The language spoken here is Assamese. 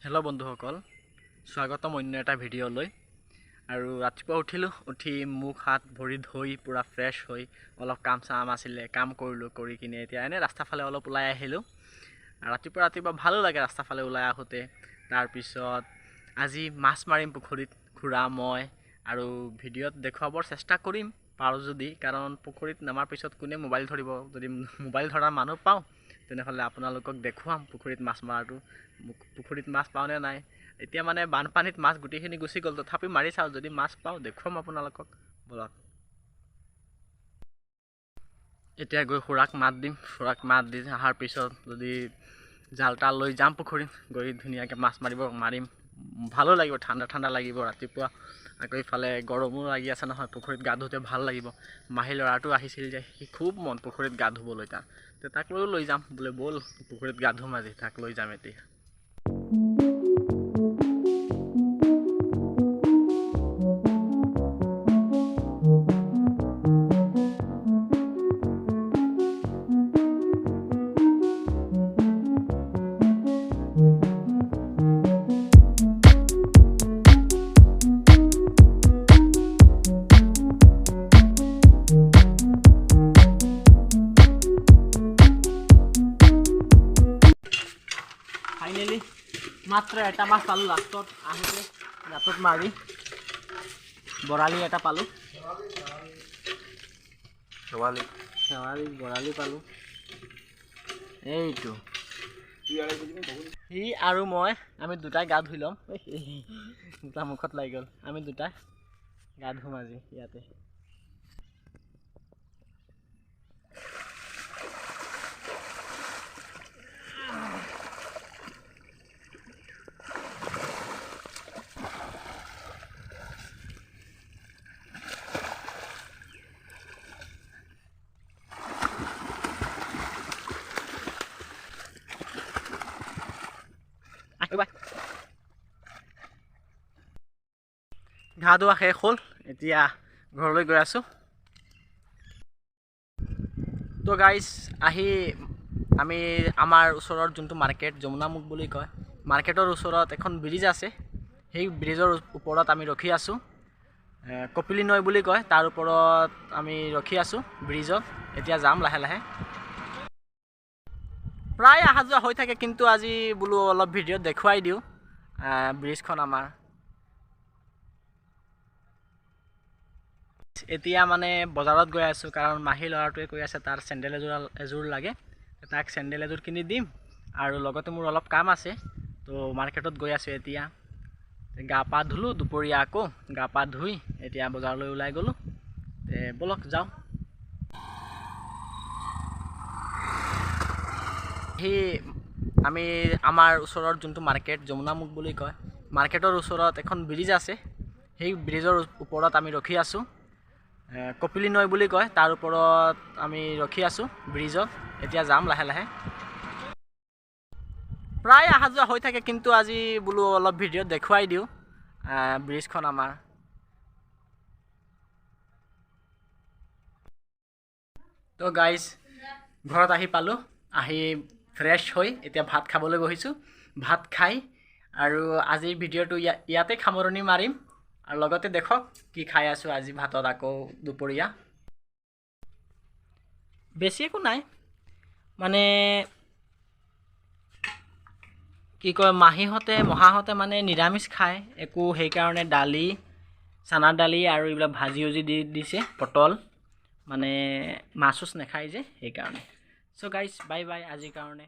हेलो बंधुসকল स्वागतम अन्य এটা ভিডিঅ'লৈ আৰু ৰাতিপুৱা উঠি মুখ হাত ভৰি ধুই পুৰা ফ্ৰেছ হৈ অলপ কাম আছিলে কাম কৰি কিনে এতিয়া এনে ৰাস্তা ফালে অলপ ওলাই আহিলো ৰাতিপুৱা ভালো লাগে ৰাস্তা ফালে ওলাই আহোতে তাৰ পিছত আজি মাছ মাৰিম পুখুৰীত খুৰা মই আৰু ভিডিঅ'ত দেখুৱাবৰ চেষ্টা কৰিম পাৰো যদি কাৰণ পুখুৰীত নামাৰ পিছত কোনে মোবাইল ধৰিব যদি মোবাইল ধৰাৰ মানুহ পাও তেনেহলে আপোনালোকক দেখুৱাম পুখুৰীত মাছ মাৰাটো পুখুৰীত মাছ পাওনে নাই এতিয়া মানে বানপানীত মাছ গুটিখিনি গুছি গল তথাপি মাৰি চাও যদি মাছ পাও দেখুৱাম আপোনালোকক বলক এতিয়া গৈ খুৰাক মাত দিম খুৰাক মাত দি আহাৰ পিছত যদি জালটা লৈ যাম পুখুৰীত গৈ ধুনিয়াকে মাছ মাৰিম ভালো লাগিব ঠাণ্ডা লাগিব ৰাতিপুৱা আকৌ ইফালে গৰমো লাগি আছে নহয় পুখুৰীত গা ধুতে ভাল লাগিব মাহি লৰাটো আহিছিল যে সি খুব মন পুখুৰীত গা ধুবলৈ তাক লৈ যাম বলে বল পুখুৰীত গা ধুম আজি তাক লৈ যাম এতিয়া ফাইনালি মাত্ৰ এটা মাছ পালো লাষ্টত আহোতে গাতত মাৰি বৰালি এটা পালো বৰালি পালো এইটো সি আৰু মই আমি দুটাই গা ধুই লম দুটা মুখত লাগি গ'ল আমি দুটা গা ধুম আজি ইয়াতে ঘা ধোৱা শেষ হ'ল এতিয়া ঘৰলৈ গৈ আছো তো গাইজ আহি আমি আমাৰ ওচৰৰ যোনটো মাৰ্কেট যমুনামুখ বুলি কয় মাৰ্কেটৰ ওচৰত এখন ব্ৰিজ আছে সেই ব্ৰিজৰ ওপৰত আমি ৰখি আছো কপিলি নৈ বুলি কয় তাৰ ওপৰত আমি ৰখি আছো ব্ৰিজত এতিয়া যাম লাহে প্ৰায় আহা যোৱা হৈ থাকে কিন্তু আজি বলো অলপ ভিডিঅ'ত দেখুৱাই দিও ব্ৰিজখন আমাৰ এতিয়া মানে বজাৰত গৈ আছো কাৰণ মাহি লৰাটোৱে কৈ আছে তাৰ চেন্ডেল এজোৰ লাগে তাক চেন্ডেল এজোৰ কিনি দিম আৰু লগতে মোৰ অলপ কাম আছে তো মাৰ্কেটত গৈ আছো এতিয়া গা পা ধুলো দুপৰীয়া আকৌ গা পা ধুই এতিয়া বজাৰলৈ ওলাই গলো বলক যাও আমি আমাৰ ওচৰৰ যোনটো মাৰ্কেট যমুনামুখ বুলি কয় মাৰ্কেটৰ ওচৰত এখন ব্ৰিজ আছে সেই ব্ৰিজৰ ওপৰত আমি ৰখি আছো কপিলি নৈ বুলি কয় তাৰ ওপৰত আমি ৰখি আছো ব্ৰিজত এতিয়া যাম লাহে প্ৰায় আহা যোৱা হৈ থাকে কিন্তু আজি বলো অলপ ভিডিঅ'ত দেখুৱাই দিও ব্ৰিজখন আমাৰ তো গাইজ ঘৰত আহি পালো আহি ফ্ৰেছ হৈ এতিয়া ভাত খাবলৈ বহিছো ভাত খাই আৰু আজিৰ ভিডিঅ'টো ইয়াতে খামৰণি মাৰিম আৰু লগতে দেখক কি খাই আছো আজি ভাতত আকৌ দুপৰীয়া বেছি একো নাই মানে কি কয় মহাহতে মানে নিৰামিষ খায় একো সেই কাৰণে দালি চানাৰ দালি আৰু এইবিলাক ভাজি দি দিছে পটল মানে মাছ নাখায় যে সেই কাৰণে সো গাইজ বাই আজিৰ কাৰণে